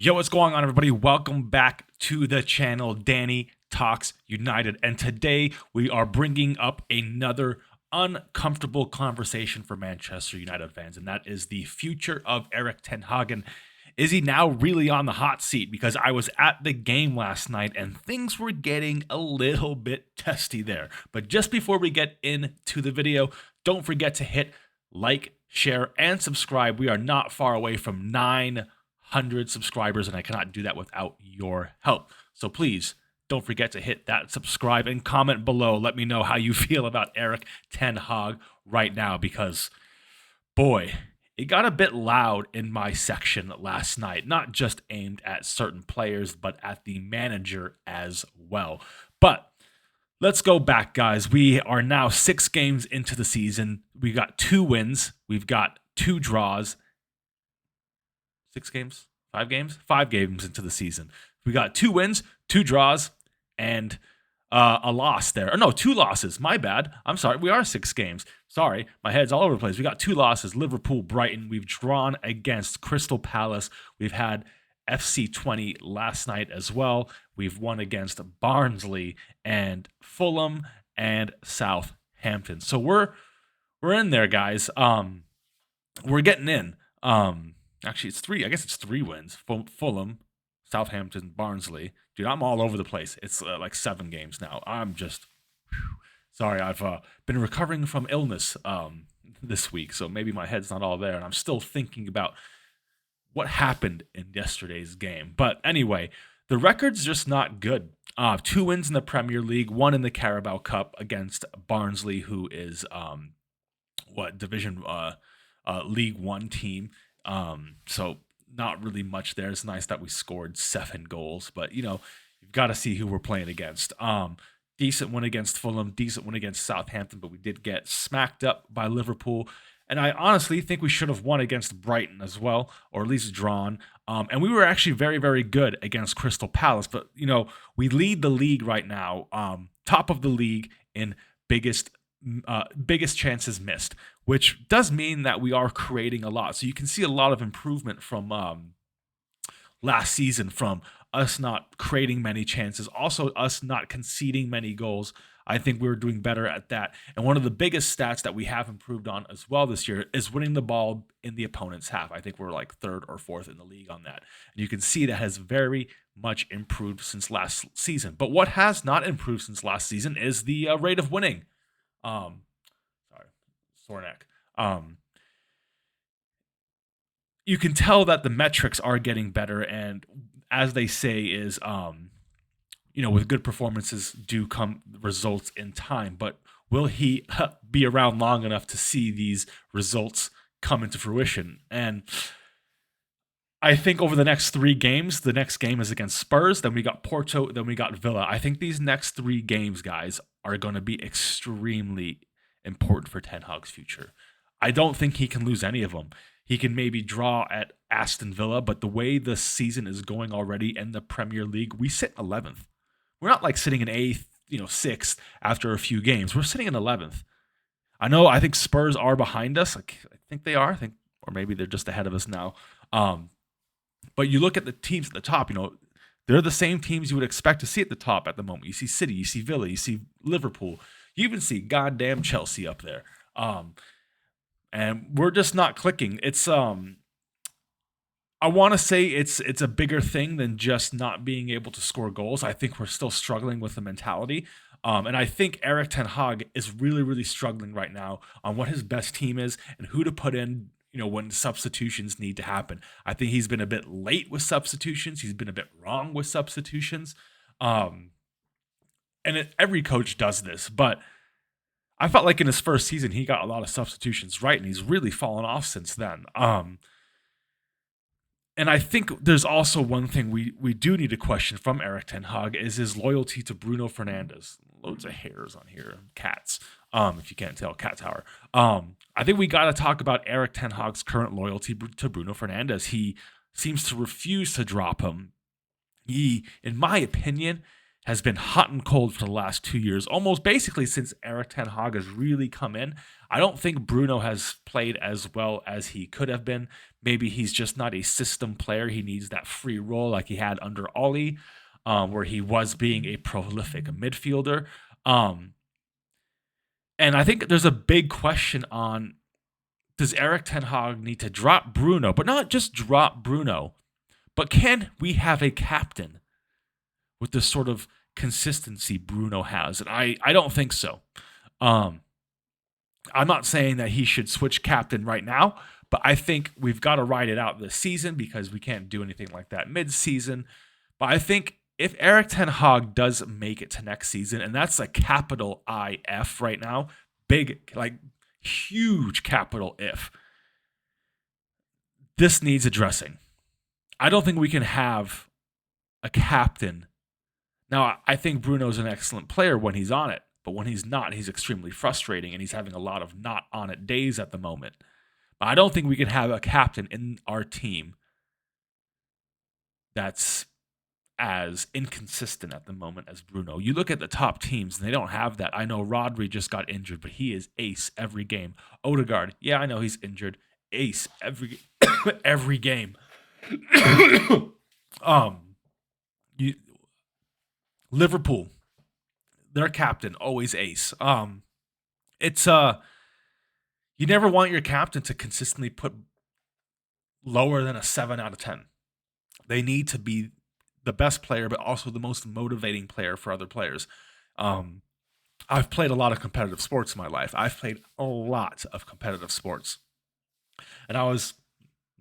Yo, what's going on, everybody? Welcome back to the channel, Danny Talks United. And today we are bringing up another uncomfortable conversation for Manchester United fans, and that is the future of Erik ten Hag. Is he now really on the hot seat? Because I was at the game last night and things were getting a little bit testy there. But just before we get into the video, don't forget to hit like, share, and subscribe. We are not far away from 900 subscribers, and I cannot do that without your help. So please don't forget to hit that subscribe and comment below. Let me know how you feel about Erik ten Hag right now, because boy, it got a bit loud in my section last night, not just aimed at certain players, but at the manager as well. But let's go back, guys. We are now 6 games into the season. We got 2 wins. We've got 2 draws. 6 games? 5 games? 5 games into the season. We got 2 wins, 2 draws, and a loss there. Or no, 2 losses. My bad. I'm sorry. We are 6 games. Sorry. My head's all over the place. We got 2 losses. Liverpool, Brighton. We've drawn against Crystal Palace. We've had FC 20 last night as well. We've won against Barnsley and Fulham and Southampton. So we're in there, guys. We're getting in. Actually, it's 3. I guess it's 3 wins. Fulham, Southampton, Barnsley. Dude, I'm all over the place. It's like 7 games now. I'm just sorry. I've been recovering from illness this week, so maybe my head's not all there, and I'm still thinking about what happened in yesterday's game. But anyway, the record's just not good. 2 wins in the Premier League, 1 in the Carabao Cup against Barnsley, who is Division League 1 team. So not really much there. It's nice that we scored 7 goals, but you've got to see who we're playing against. Decent win against Fulham, decent win against Southampton, but we did get smacked up by Liverpool. And I honestly think we should have won against Brighton as well, or at least drawn. And we were actually very, very good against Crystal Palace. But, we lead the league right now, top of the league in biggest chances missed, which does mean that we are creating a lot. So you can see a lot of improvement from last season, from us not creating many chances, also us not conceding many goals. I think we were doing better at that. And one of the biggest stats that we have improved on as well this year is winning the ball in the opponent's half. I think we're like 3rd or 4th in the league on that. And you can see that has very much improved since last season. But what has not improved since last season is the rate of winning. Sore neck. You can tell that the metrics are getting better, and as they say is, with good performances do come results in time. But will he be around long enough to see these results come into fruition? And I think over the next 3 games, the next game is against Spurs, then we got Porto, then we got Villa. I think these next 3 games, guys, are going to be extremely important for Ten Hag's future. I don't think he can lose any of them. He can maybe draw at Aston Villa, but the way the season is going already in the Premier League, we sit 11th. We're not like sitting in 8th, 6th after a few games. We're sitting in 11th. I think Spurs are behind us. I think they are. Or maybe they're just ahead of us now. But you look at the teams at the top, they're the same teams you would expect to see at the top at the moment. You see City, you see Villa, you see Liverpool. You even see goddamn Chelsea up there. And we're just not clicking. It's I want to say it's a bigger thing than just not being able to score goals. I think we're still struggling with the mentality. And I think Erik ten Hag is really, really struggling right now on what his best team is and who to put in, when substitutions need to happen. I think he's been a bit late with substitutions. He's been a bit wrong with substitutions. And every coach does this, but I felt like in his first season, he got a lot of substitutions right, and he's really fallen off since then. And I think there's also one thing we do need to question from Erik ten Hag is his loyalty to Bruno Fernandes. Loads of hairs on here. Cats, if you can't tell, cat tower. I think we got to talk about Erik ten Hag's current loyalty to Bruno Fernandes. He seems to refuse to drop him. He, in my opinion, has been hot and cold for the last 2 years, almost basically since Erik Ten Hag has really come in. I don't think Bruno has played as well as he could have been. Maybe he's just not a system player. He needs that free role like he had under Ollie, where he was being a prolific midfielder. And I think there's a big question on, does Erik Ten Hag need to drop Bruno, but not just drop Bruno, but can we have a captain with the sort of consistency Bruno has? And I don't think so. I'm not saying that he should switch captain right now, but I think we've got to ride it out this season because we can't do anything like that mid-season. But I think if Erik Ten Hag does make it to next season, and that's a capital IF right now, big, like huge capital if, this needs addressing. I don't think we can have a captain. Now, I think Bruno's an excellent player when he's on it, but when he's not, he's extremely frustrating, and he's having a lot of not on it days at the moment. But I don't think we can have a captain in our team that's as inconsistent at the moment as Bruno. You look at the top teams, and they don't have that. I know Rodri just got injured, but he is ace every game. Odegaard, yeah, I know he's injured. Ace every every game. Liverpool, their captain, always ace. It's you never want your captain to consistently put lower than a 7 out of 10. They need to be the best player, but also the most motivating player for other players. I've played a lot of competitive sports in my life. I've played a lot of competitive sports. And I was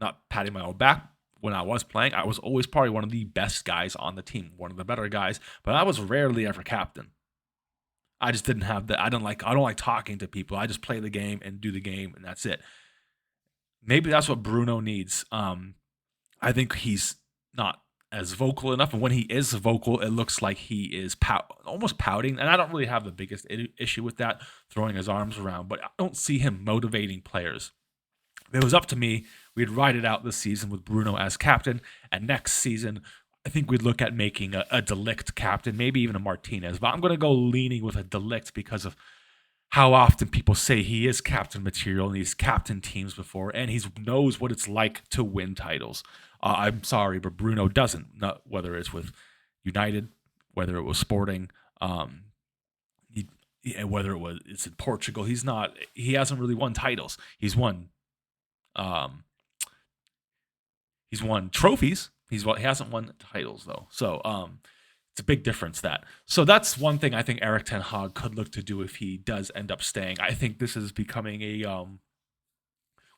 not patting my own back when I was playing. I was always probably one of the best guys on the team, one of the better guys, but I was rarely ever captain. I just didn't have that. I don't like talking to people. I just play the game and do the game, and that's it. Maybe that's what Bruno needs. I think he's not as vocal enough, and when he is vocal, it looks like he is almost pouting, and I don't really have the biggest issue with that, throwing his arms around, but I don't see him motivating players. If it was up to me, we'd ride it out this season with Bruno as captain, and next season, I think we'd look at making a De Ligt captain, maybe even a Martinez, but I'm going to go leaning with a De Ligt because of how often people say he is captain material and he's captain teams before, and he knows what it's like to win titles. I'm sorry, but Bruno doesn't. Not whether it's with United, whether it was Sporting, whether it's in Portugal. He hasn't really won titles. He's won trophies. He hasn't won titles though. So it's a big difference that. So that's one thing I think Erik Ten Hag could look to do if he does end up staying. I think this is becoming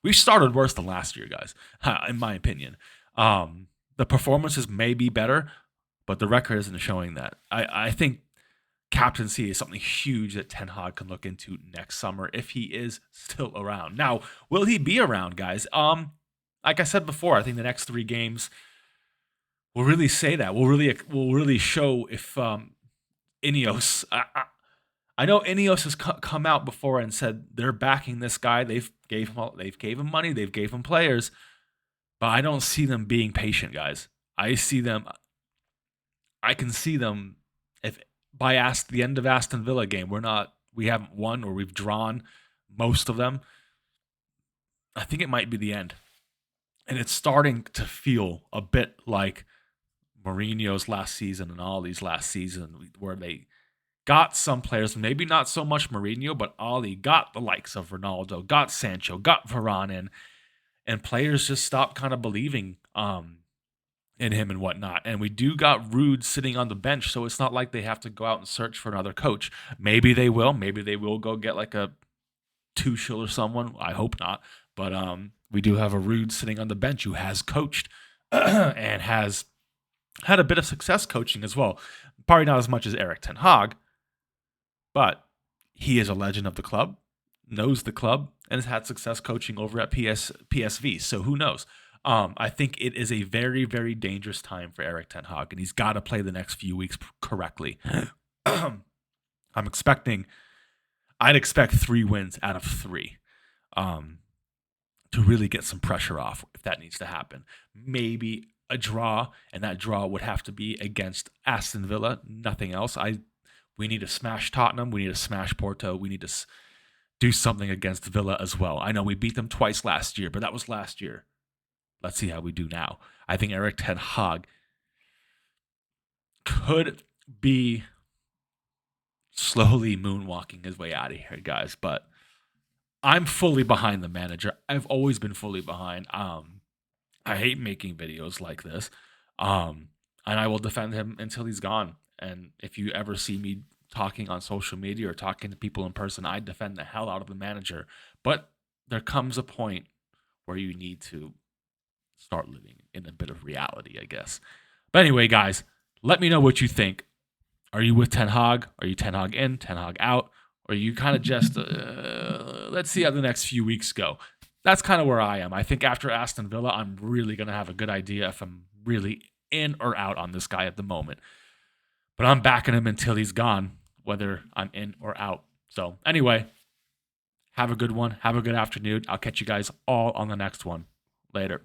we started worse than last year, guys, in my opinion. The performances may be better, but the record isn't showing that. I think captaincy is something huge that Ten Hag can look into next summer if he is still around. Now, will he be around, guys? Like I said before, I think the next 3 games will really say that. Will really show if Ineos. I know Ineos has come out before and said they're backing this guy. They've gave him money. They've gave him players. But I don't see them being patient, guys. I can see them if by the end of Aston Villa game, we haven't won or we've drawn most of them. I think it might be the end. And it's starting to feel a bit like Mourinho's last season and Ollie's last season, where they got some players, maybe not so much Mourinho, but Ollie got the likes of Ronaldo, got Sancho, got Varane in. And players just stopped kind of believing in him and whatnot. And we do got Rude sitting on the bench, so it's not like they have to go out and search for another coach. Maybe they will. Maybe they will go get like a Tuchel or someone. I hope not. But we do have a Rude sitting on the bench who has coached and has had a bit of success coaching as well. Probably not as much as Erik Ten Hag, but he is a legend of the club, knows the club, and has had success coaching over at PSV. So who knows? I think it is a very, very dangerous time for Erik Ten Hag, and he's got to play the next few weeks correctly. I'd expect 3 wins out of 3 to really get some pressure off if that needs to happen. Maybe a draw, and that draw would have to be against Aston Villa, nothing else. We need to smash Tottenham. We need to smash Porto. We need to do something against Villa as well. I know we beat them twice last year, but that was last year. Let's see how we do now. I think Erik ten Hag could be slowly moonwalking his way out of here, guys. But I'm fully behind the manager. I've always been fully behind. I hate making videos like this. And I will defend him until he's gone. And if you ever see me talking on social media or talking to people in person, I defend the hell out of the manager. But there comes a point where you need to start living in a bit of reality, I guess. But anyway, guys, let me know what you think. Are you with Ten Hag? Are you Ten Hag in, Ten Hag out? Or are you kind of just, let's see how the next few weeks go? That's kind of where I am. I think after Aston Villa, I'm really going to have a good idea if I'm really in or out on this guy at the moment. But I'm backing him until he's gone, whether I'm in or out. So anyway, have a good one. Have a good afternoon. I'll catch you guys all on the next one. Later.